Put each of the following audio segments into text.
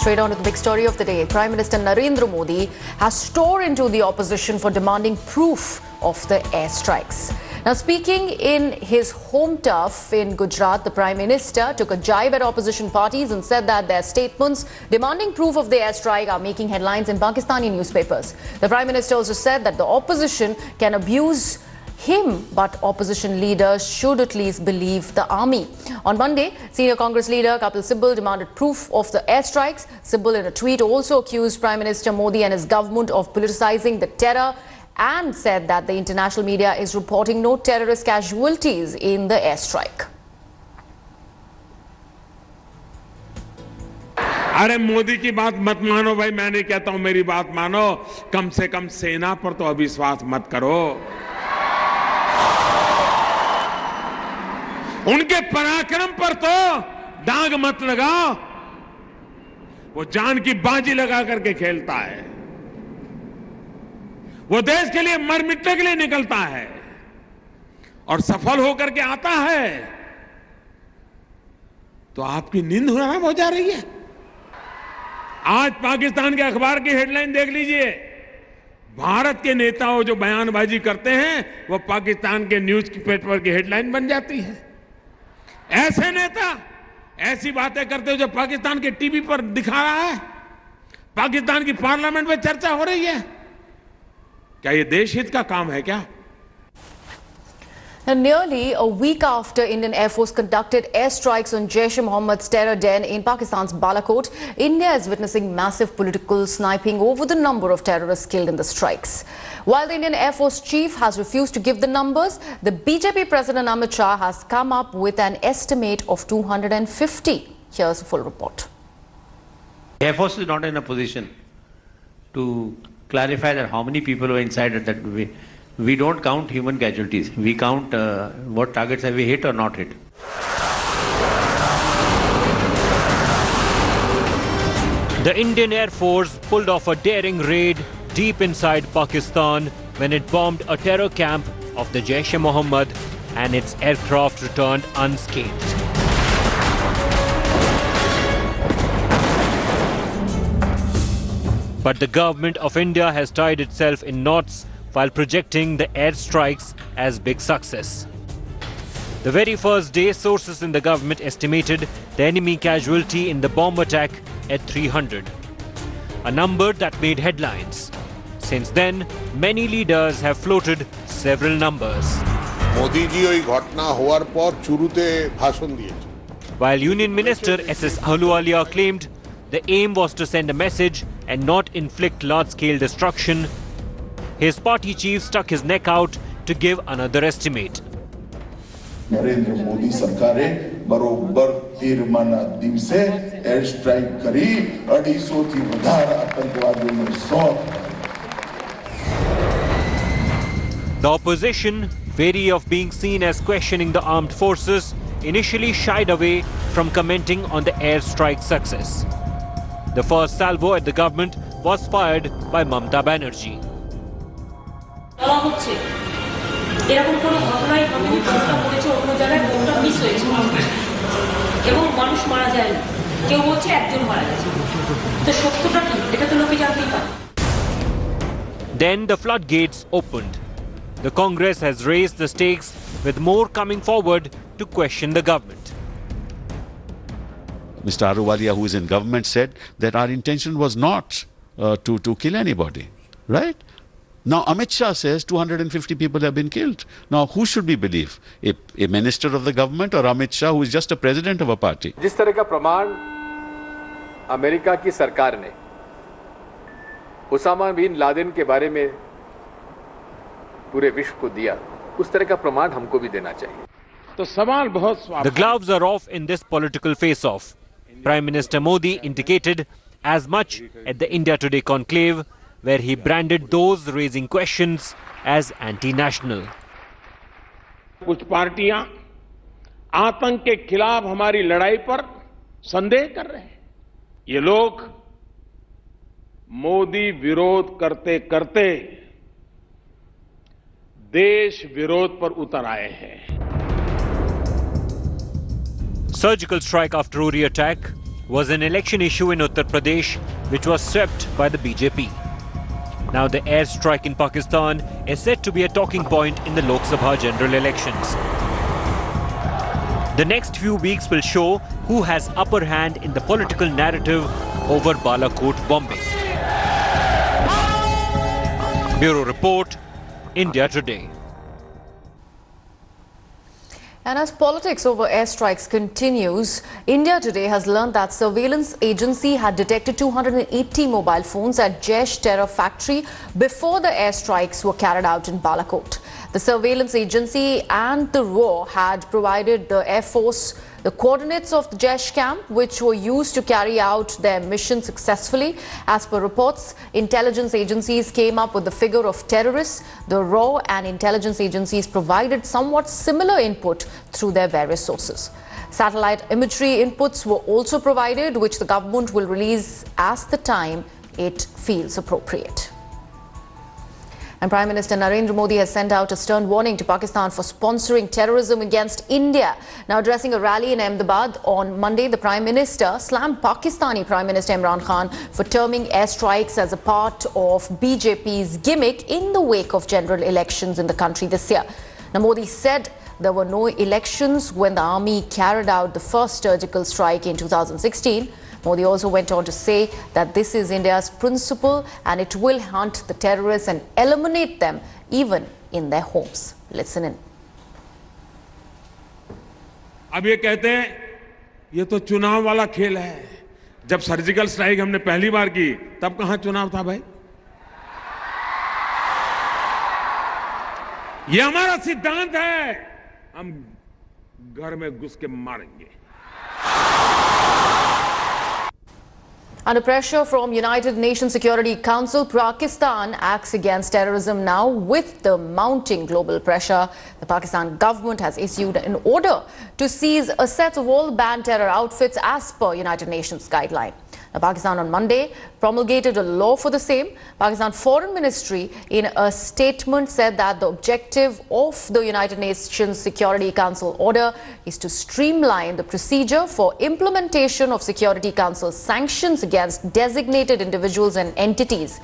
Straight on to the big story of the day. Prime Minister Narendra Modi has tore into the opposition for demanding proof of the airstrikes. Now, speaking in his home turf in Gujarat, the Prime Minister took a jibe at opposition parties and said that their statements demanding proof of the airstrike are making headlines in Pakistani newspapers. The Prime Minister also said that the opposition can abuse him, but opposition leaders should at least believe the army. On Monday, senior Congress leader Kapil Sibal demanded proof of the airstrikes. Sibal in a tweet also accused Prime Minister Modi and his government of politicizing the terror and said that the international media is reporting no terrorist casualties in the airstrike. अरे मोदी की बात मत मानो भाई, मैं नहीं कहता हूं मेरी बात मानो, कम से कम सेना पर तो अविश्वास मत करो। उनके पराक्रम पर तो दाग मत लगाओ। वो जान की बाजी लगा करके खेलता है, वो देश के लिए मर मिटने के लिए निकलता है और सफल होकर के आता है तो आपकी नींद हराम हो जा रही है। आज पाकिस्तान के अखबार की हेडलाइन देख लीजिए, भारत के नेताओं जो बयानबाजी करते हैं वो पाकिस्तान के न्यूज पेपर की हेडलाइन बन जाती है। ऐसे नेता ऐसी बातें करते हो जो पाकिस्तान के टीवी पर दिखा रहा है, पाकिस्तान की पार्लियामेंट में चर्चा हो रही है। क्या ये देश हित का काम है क्या? And nearly a week after Indian Air Force conducted airstrikes on Jaish-e-Mohammed's terror den in Pakistan's Balakot, India is witnessing massive political sniping over the number of terrorists killed in the strikes. While the Indian Air Force chief has refused to give the numbers, the BJP President Amit Shah has come up with an estimate of 250. Here's a full report. Air Force is not in a position to clarify that how many people were inside at that way. We don't count human casualties. We count what targets have we hit or not hit. The Indian Air Force pulled off a daring raid deep inside Pakistan when it bombed a terror camp of the Jaish-e-Mohammed, and its aircraft returned unscathed. But the government of India has tied itself in knots while projecting the airstrikes as big success. The very first day, sources in the government estimated the enemy casualty in the bomb attack at 300, a number that made headlines. Since then, many leaders have floated several numbers. Modi ji ওই ঘটনা হওয়ার পর শুরুতে ভাষণ দিয়েছে। While Union Minister SS Ahluwalia claimed the aim was to send a message and not inflict large-scale destruction, his party chief stuck his neck out to give another estimate. Narendra Modi सरकारे बरोबर 13 દિવસે એર સ્ટ્રાઇક કરી 250 થી વધારે આતંકવાદીઓને શોધ. The opposition, wary of being seen as questioning the armed forces, initially shied away from commenting on the airstrike success. The first salvo at the government was fired by Mamata Banerjee. এরকম কোনো ঘটনাই ঘটেনি, চেষ্টা করেছে অন্য জায়গায় বোমটা miss হয়েছে এবং মানুষ মারা যায়নি, কেউ বলছে একজন মারা গেছে। তো সত্যটা কি এটা তো লোকে জানতেই পারে। Then the floodgates opened. The Congress has raised the stakes, with more coming forward to question the government. Mr. Ahluwalia, who is in government, said that our intention was not to kill anybody, right? Now, Amit Shah says 250 people have been killed. Now, who should we believe? A minister of the government or Amit Shah, who is just a president of a party? जिस तरह का प्रमाण America की सरकार ने Usama bin Laden के बारे में पूरे विश्व को दिया, उस तरह का प्रमाण हमको भी देना चाहिए। तो सवाल बहुत The gloves are off in this political face-off. Prime Minister Modi indicated as much at the India Today conclave, where he branded those raising questions as anti-national. कुछ पार्टियां आतंक के खिलाफ हमारी लड़ाई पर संदेह कर रहे हैं। ये लोग मोदी विरोध करते करते देश विरोध पर उतर आए हैं। Surgical strike after Uri attack, was an election issue in Uttar Pradesh which was swept by the BJP. Now the airstrike in Pakistan is said to be a talking point in the Lok Sabha general elections. The next few weeks will show who has upper hand in the political narrative over Balakot, Bombay. Bureau Report, India Today. And as politics over airstrikes continues, India Today has learned that surveillance agency had detected 280 mobile phones at Jaish terror factory before the airstrikes were carried out in Balakot. The surveillance agency and the RAW had provided the Air Force the coordinates of the Jaish camp, which were used to carry out their mission successfully. As per reports, intelligence agencies came up with the figure of terrorists. The RAW and intelligence agencies provided somewhat similar input through their various sources. Satellite imagery inputs were also provided, which the government will release as the time it feels appropriate. And Prime Minister Narendra Modi has sent out a stern warning to Pakistan for sponsoring terrorism against India. Now, addressing a rally in Ahmedabad on Monday, the Prime Minister slammed Pakistani Prime Minister Imran Khan for terming airstrikes as a part of BJP's gimmick in the wake of general elections in the country this year. Now, Modi said there were no elections when the army carried out the first surgical strike in 2016. Modi also went on to say that this is India's principle and it will hunt the terrorists and eliminate them even in their homes. Listen in. अब ये कहते हैं ये तो चुनाव वाला खेल है. जब सर्जिकल स्ट्राइक हमने पहली बार की तब कहां चुनाव था भाई? ये हमारा सिद्धांत है. हम घर में घुस के मारेंगे. Under pressure from United Nations Security Council, Pakistan acts against terrorism now. With the mounting global pressure, the Pakistan government has issued an order to seize assets of all banned terror outfits as per United Nations guideline. Now, Pakistan on Monday promulgated a law for the same. Pakistan Foreign Ministry in a statement said that the objective of the United Nations Security Council order is to streamline the procedure for implementation of Security Council sanctions against designated individuals and entities.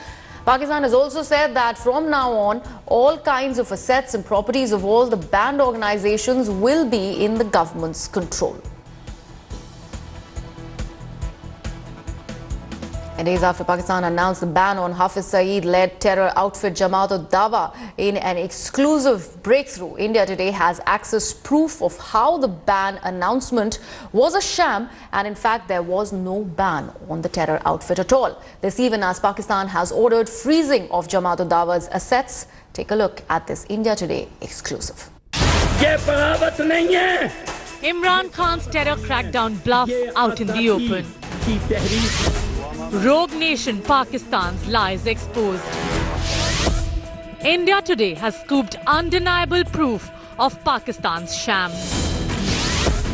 Pakistan has also said that from now on, all kinds of assets and properties of all the banned organizations will be in the government's control. And days after Pakistan announced the ban on Hafiz Saeed-led terror outfit Jamaat-ud-Dawa in an exclusive breakthrough, India Today has access proof of how the ban announcement was a sham and in fact there was no ban on the terror outfit at all. This even as Pakistan has ordered freezing of Jamaat-ud-Dawa's assets. Take a look at this India Today exclusive. Imran Khan's terror crackdown bluff out in the open. Rogue nation Pakistan's lies exposed. India Today has scooped undeniable proof of Pakistan's sham.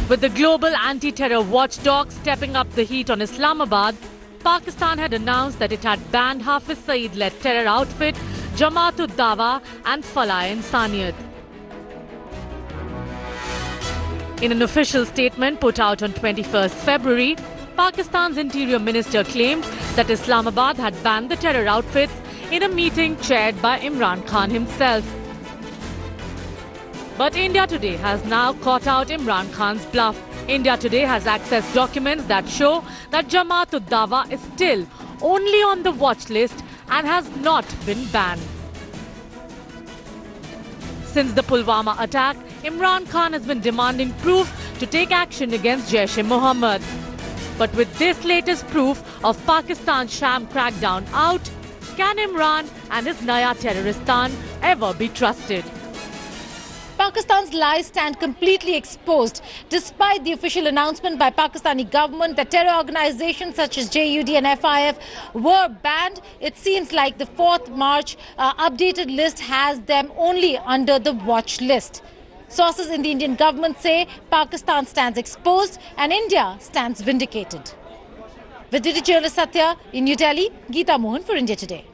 With the global anti-terror watchdog stepping up the heat on Islamabad, Pakistan had announced that it had banned Hafiz Saeed-led terror outfit Jamaat-ud-Dawa and Falah-e-Insaniyat. In an official statement put out on 21st February, Pakistan's Interior Minister claimed that Islamabad had banned the terror outfits in a meeting chaired by Imran Khan himself. But India Today has now caught out Imran Khan's bluff. India Today has accessed documents that show that Jamaat-ud-Dawa is still only on the watch list and has not been banned. Since the Pulwama attack, Imran Khan has been demanding proof to take action against Jaish-e-Mohammed. But with this latest proof of Pakistan's sham crackdown out, can Imran and his Naya Terroristan ever be trusted? Pakistan's lies stand completely exposed despite the official announcement by Pakistani government that terror organizations such as JUD and FIF were banned. It seems like the 4th March updated list has them only under the watch list. Sources in the Indian government say Pakistan stands exposed and India stands vindicated. With journalist Satya in New Delhi, Geeta Mohan for India Today.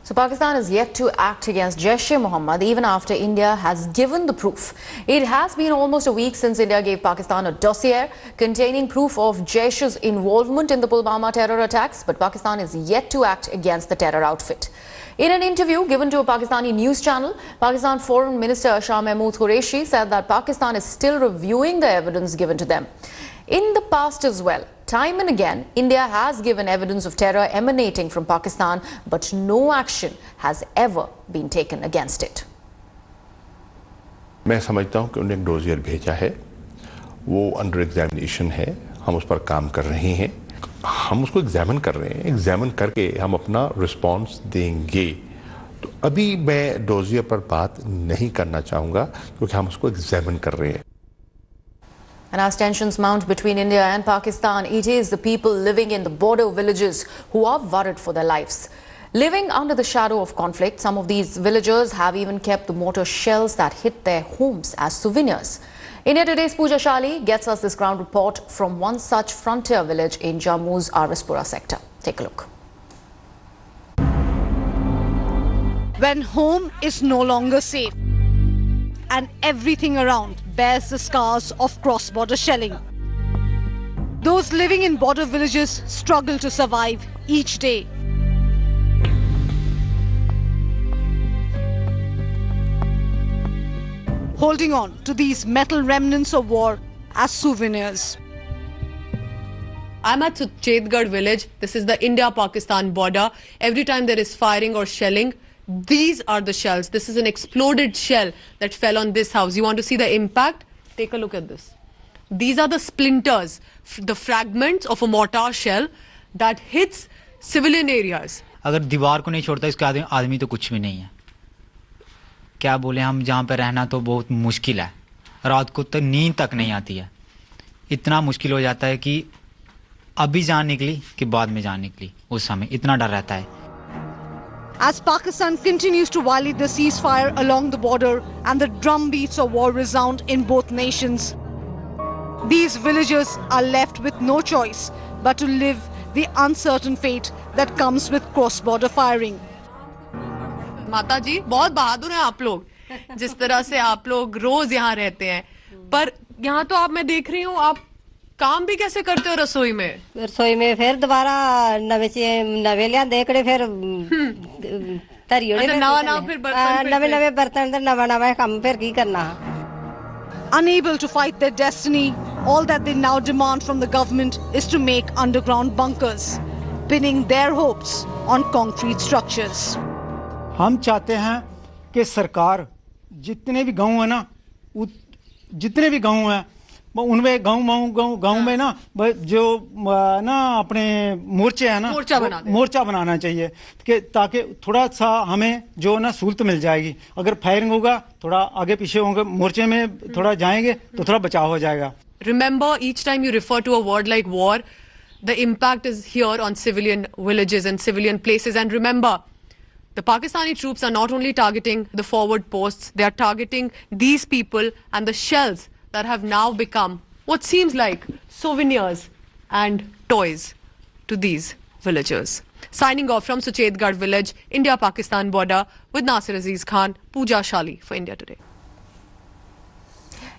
So Pakistan is yet to act against Jaish-e-Mohammed even after India has given the proof. It has been almost a week since India gave Pakistan a dossier containing proof of Jaish's involvement in the Pulwama terror attacks, but Pakistan is yet to act against the terror outfit. In an interview given to a Pakistani news channel, Pakistan Foreign Minister Shah Mahmood Qureshi said that Pakistan is still reviewing the evidence given to them. In the past as well, time and again, India has given evidence of terror emanating from Pakistan, but no action has ever been taken against it. मैं समझता हूं कि उन्हें एक dossier भेजा है, वो under examination है, हम उस पर काम कर रहे हैं, हम उसको एग्जामिन कर रहे हैं, एग्जामिन करके हम अपना रिस्पांस देंगे। तो अभी मैं डोजियर पर बात नहीं करना चाहूँगा क्योंकि हम उसको एग्जामिन कर रहे हैं। And as tensions mount between India and Pakistan, it is the people living in the border villages who are worried for their lives. Living under the shadow of conflict, some of these villagers have even kept the mortar shells that hit their homes as souvenirs. India Today's Pooja Shali gets us this ground report from one such frontier village in Jammu's Arispura sector. Take a look. When home is no longer safe and everything around bears the scars of cross-border shelling, those living in border villages struggle to survive each day. Holding on to these metal remnants of war as souvenirs. I'm at Suchetgarh village. This is the India-Pakistan border. Every time there is firing or shelling, these are the shells. This is an exploded shell that fell on this house. You want to see the impact? Take a look at this. These are the splinters, the fragments of a mortar shell that hits civilian areas. अगर दीवार को नहीं छोड़ता इसका आदमी तो कुछ भी नहीं है। क्या बोले हम जहाँ पे रहना तो बहुत मुश्किल है। रात को तो नींद तक नहीं आती है। इतना मुश्किल हो जाता है कि अभी जान निकली कि बाद में जान निकली। उस समय इतना डर रहता है। As Pakistan continues to violate the ceasefire along the border and the drumbeats of war resound in both nations, these villagers are left with no choice but to live the uncertain fate that comes with cross-border firing. माता जी बहुत बहादुर हैं आप लोग, जिस तरह से आप लोग रोज यहाँ रहते हैं, पर यहाँ तो आप मैं देख रही हूँ आप काम भी कैसे करते हो रसोई में? रसोई में फिर दोबारा नवे लिया देखड़े फिर तरियोड़े नवे बर्तन नवा काम फिर की करना। Unable to fight their destiny, all that they now demand from the government is to make underground bunkers, pinning their hopes on concrete structures. हम चाहते हैं कि सरकार जितने भी गांव है ना, जितने भी गांव हैं उनमें गांव में ना जो ना अपने मोर्चे है ना मोर्चा बनाना चाहिए कि ताकि थोड़ा सा हमें जो ना सहूलत मिल जाएगी। अगर फायरिंग होगा थोड़ा आगे पीछे होंगे मोर्चे में थोड़ा जाएंगे तो थोड़ा बचाव हो जाएगा। Remember, each time you refer to a word like war, the impact is here on civilian villages and civilian places. And remember, the Pakistani troops are not only targeting the forward posts, they are targeting these people and the shells that have now become what seems like souvenirs and toys to these villagers. Signing off from Suchetgarh village, India-Pakistan border with Nasir Aziz Khan, Pooja Shali for India Today.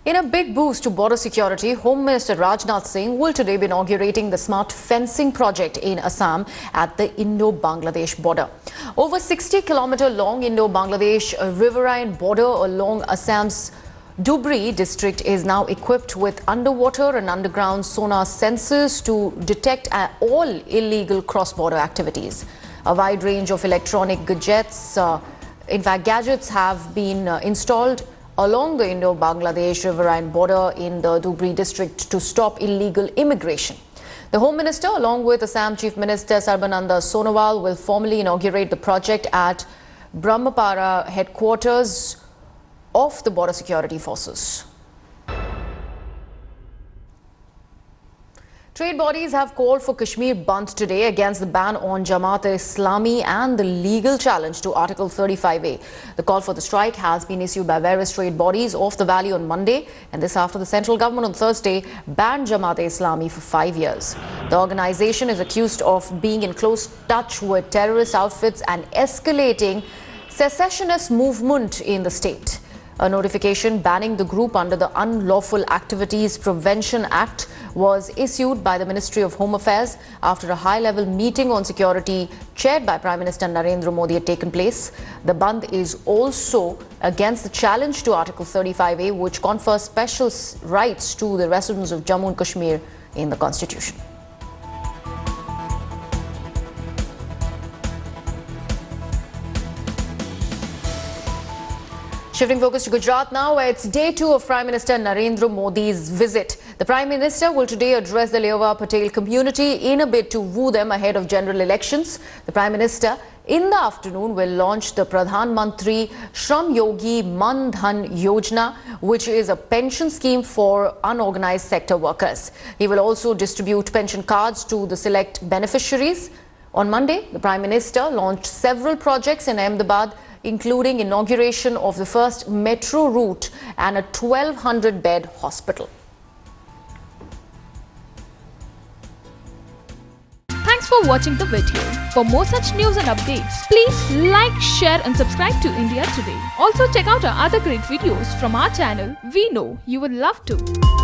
In a big boost to border security, Home Minister Rajnath Singh will today be inaugurating the smart fencing project in Assam at the Indo-Bangladesh border. Over 60-kilometer long Indo-Bangladesh riverine border along Assam's Dhubri district is now equipped with underwater and underground sonar sensors to detect all illegal cross-border activities. A wide range of electronic gadgets, gadgets have been installed along the Indo-Bangladesh riverine border in the Dhubri district to stop illegal immigration. The Home Minister, along with Assam Chief Minister Sarbananda Sonowal, will formally inaugurate the project at Brahmapara headquarters of the Border Security Forces. trade bodies have called for Kashmir Bandh today against the ban on Jamaat-e-Islami and the legal challenge to Article 35A. The call for the strike has been issued by various trade bodies of the valley on Monday, and this after the central government on Thursday banned Jamaat-e-Islami for 5 years. The organization is accused of being in close touch with terrorist outfits and escalating secessionist movement in the state. A notification banning the group under the Unlawful Activities Prevention Act was issued by the Ministry of Home Affairs after a high-level meeting on security chaired by Prime Minister Narendra Modi had taken place. The bandh is also against the challenge to Article 35A, which confers special rights to the residents of Jammu and Kashmir in the Constitution. Shifting focus to Gujarat now, where it's day 2 of Prime Minister Narendra Modi's visit. The Prime Minister will today address the Lewa Patel community in a bid to woo them ahead of general elections. The Prime Minister in the afternoon will launch the Pradhan Mantri Shram Yogi Man Dhan Yojana, which is a pension scheme for unorganized sector workers. He will also distribute pension cards to the select beneficiaries. On Monday, the Prime Minister launched several projects in Ahmedabad, including inauguration of the first metro route and a 1,200-bed hospital. Thanks for watching the video. For more such news and updates, please like, share and subscribe to India Today. Also check out our other great videos from our channel. We know you will love to.